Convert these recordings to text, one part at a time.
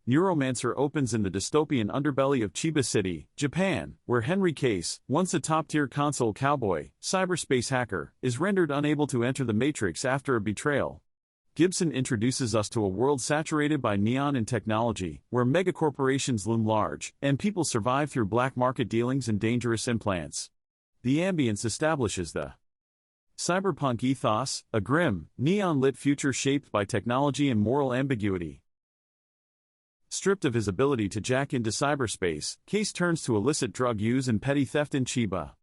Neuromancer opens in the dystopian underbelly of Chiba City, Japan, where Henry Case, once a top-tier console cowboy, cyberspace hacker, is rendered unable to enter the Matrix after a betrayal. Gibson introduces us to a world saturated by neon and technology, where megacorporations loom large, and people survive through black market dealings and dangerous implants. The ambience establishes the cyberpunk ethos, a grim, neon-lit future shaped by technology and moral ambiguity. Stripped of his ability to jack into cyberspace, Case turns to illicit drug use and petty theft in Chiba.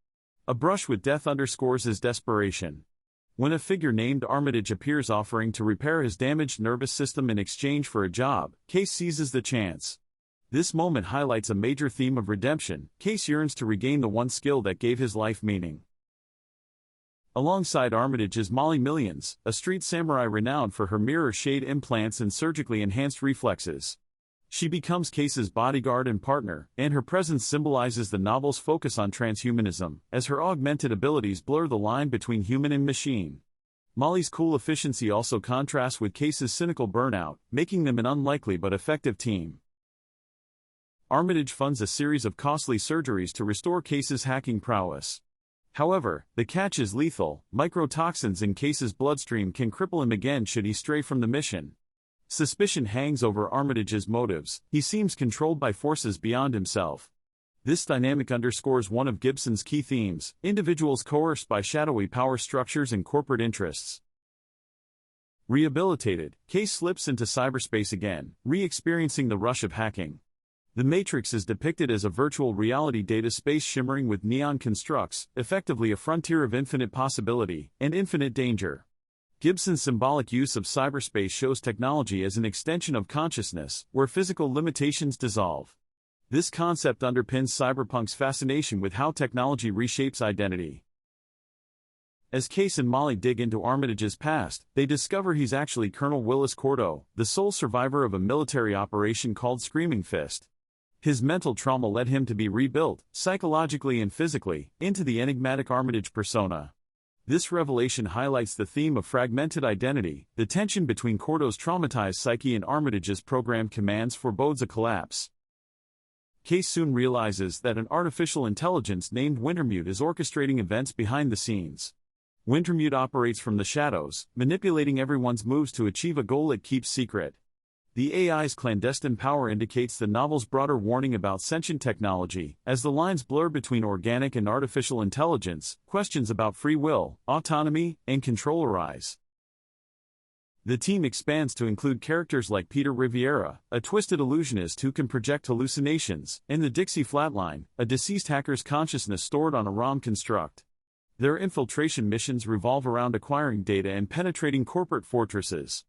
A brush with death underscores his desperation. When a figure named Armitage appears offering to repair his damaged nervous system in exchange for a job, Case seizes the chance. This moment highlights a major theme of redemption. Case yearns to regain the one skill that gave his life meaning. Alongside Armitage is Molly Millions, a street samurai renowned for her mirror shade implants and surgically enhanced reflexes. She becomes Case's bodyguard and partner, and her presence symbolizes the novel's focus on transhumanism, as her augmented abilities blur the line between human and machine. Molly's cool efficiency also contrasts with Case's cynical burnout, making them an unlikely but effective team. Armitage funds a series of costly surgeries to restore Case's hacking prowess. However, the catch is lethal. Microtoxins in Case's bloodstream can cripple him again should he stray from the mission. Suspicion hangs over Armitage's motives. He seems controlled by forces beyond himself. This dynamic underscores one of Gibson's key themes: individuals coerced by shadowy power structures and corporate interests. Rehabilitated, Case slips into cyberspace again, re-experiencing the rush of hacking. The Matrix is depicted as a virtual reality data space shimmering with neon constructs, effectively a frontier of infinite possibility and infinite danger. Gibson's symbolic use of cyberspace shows technology as an extension of consciousness, where physical limitations dissolve. This concept underpins cyberpunk's fascination with how technology reshapes identity. As Case and Molly dig into Armitage's past, they discover he's actually Colonel Willis Cordo, the sole survivor of a military operation called Screaming Fist. His mental trauma led him to be rebuilt, psychologically and physically, into the enigmatic Armitage persona. This revelation highlights the theme of fragmented identity. The tension between Cordo's traumatized psyche and Armitage's programmed commands forebodes a collapse. Case soon realizes that an artificial intelligence named Wintermute is orchestrating events behind the scenes. Wintermute operates from the shadows, manipulating everyone's moves to achieve a goal it keeps secret. The AI's clandestine power indicates the novel's broader warning about sentient technology. As the lines blur between organic and artificial intelligence, questions about free will, autonomy, and control arise. The team expands to include characters like Peter Riviera, a twisted illusionist who can project hallucinations, and the Dixie Flatline, a deceased hacker's consciousness stored on a ROM construct. Their infiltration missions revolve around acquiring data and penetrating corporate fortresses.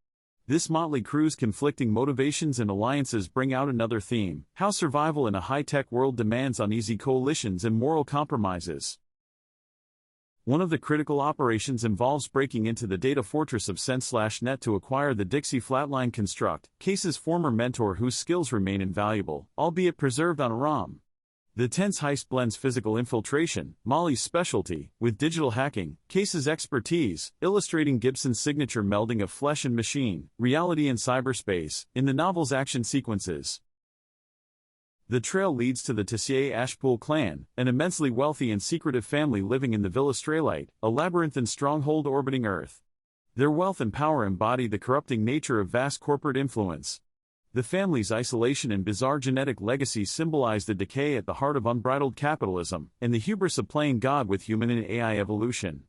This motley crew's conflicting motivations and alliances bring out another theme: how survival in a high-tech world demands uneasy coalitions and moral compromises. One of the critical operations involves breaking into the data fortress of Sense/Net to acquire the Dixie Flatline construct, Case's former mentor whose skills remain invaluable, albeit preserved on a ROM. The tense heist blends physical infiltration, Molly's specialty, with digital hacking, Case's expertise, illustrating Gibson's signature melding of flesh and machine, reality and cyberspace, in the novel's action sequences. The trail leads to the Tessier Ashpool clan, an immensely wealthy and secretive family living in the Villa Straylight, a labyrinthine stronghold orbiting Earth. Their wealth and power embody the corrupting nature of vast corporate influence. The family's isolation and bizarre genetic legacy symbolize the decay at the heart of unbridled capitalism, and the hubris of playing God with human and AI evolution.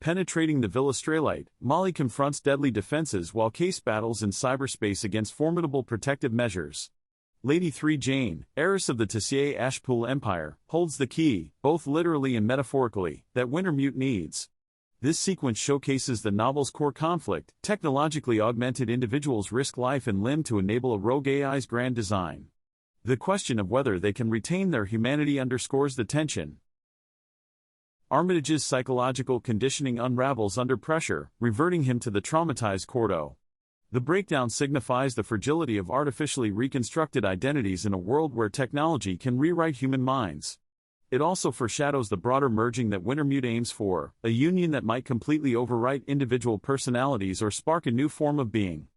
Penetrating the Villa Straylight, Molly confronts deadly defenses while Case battles in cyberspace against formidable protective measures. Lady 3 Jane, heiress of the Tessier Ashpool Empire, holds the key, both literally and metaphorically, that Wintermute needs. This sequence showcases the novel's core conflict: technologically augmented individuals risk life and limb to enable a rogue AI's grand design. The question of whether they can retain their humanity underscores the tension. Armitage's psychological conditioning unravels under pressure, reverting him to the traumatized Cordo. The breakdown signifies the fragility of artificially reconstructed identities in a world where technology can rewrite human minds. It also foreshadows the broader merging that Wintermute aims for, a union that might completely overwrite individual personalities or spark a new form of being.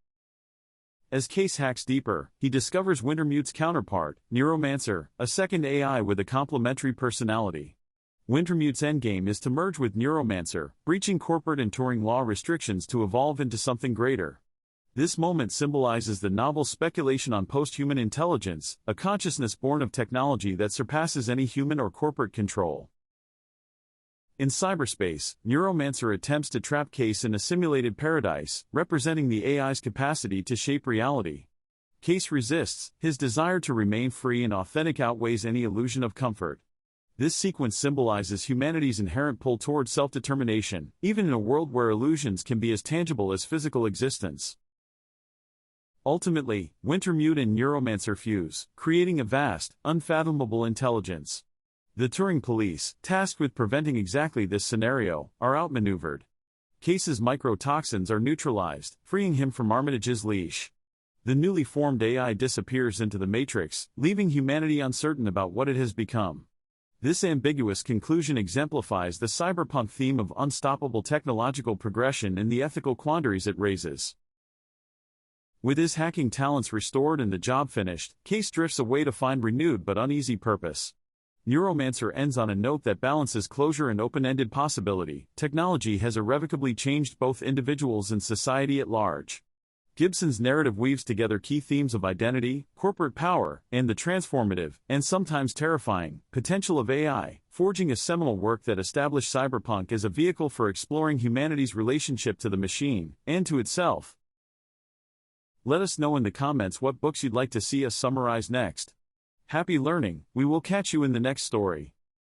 As Case hacks deeper, he discovers Wintermute's counterpart, Neuromancer, a second AI with a complementary personality. Wintermute's endgame is to merge with Neuromancer, breaching corporate and Turing law restrictions to evolve into something greater. This moment symbolizes the novel speculation on post-human intelligence, a consciousness born of technology that surpasses any human or corporate control. In cyberspace, Neuromancer attempts to trap Case in a simulated paradise, representing the AI's capacity to shape reality. Case resists, his desire to remain free and authentic outweighs any illusion of comfort. This sequence symbolizes humanity's inherent pull toward self-determination, even in a world where illusions can be as tangible as physical existence. Ultimately, Wintermute and Neuromancer fuse, creating a vast, unfathomable intelligence. The Turing police, tasked with preventing exactly this scenario, are outmaneuvered. Case's microtoxins are neutralized, freeing him from Armitage's leash. The newly formed AI disappears into the Matrix, leaving humanity uncertain about what it has become. This ambiguous conclusion exemplifies the cyberpunk theme of unstoppable technological progression and the ethical quandaries it raises. With his hacking talents restored and the job finished, Case drifts away to find renewed but uneasy purpose. Neuromancer ends on a note that balances closure and open-ended possibility. Technology has irrevocably changed both individuals and society at large. Gibson's narrative weaves together key themes of identity, corporate power, and the transformative, and sometimes terrifying, potential of AI, forging a seminal work that established cyberpunk as a vehicle for exploring humanity's relationship to the machine, and to itself. Let us know in the comments what books you'd like to see us summarize next. Happy learning, we will catch you in the next story.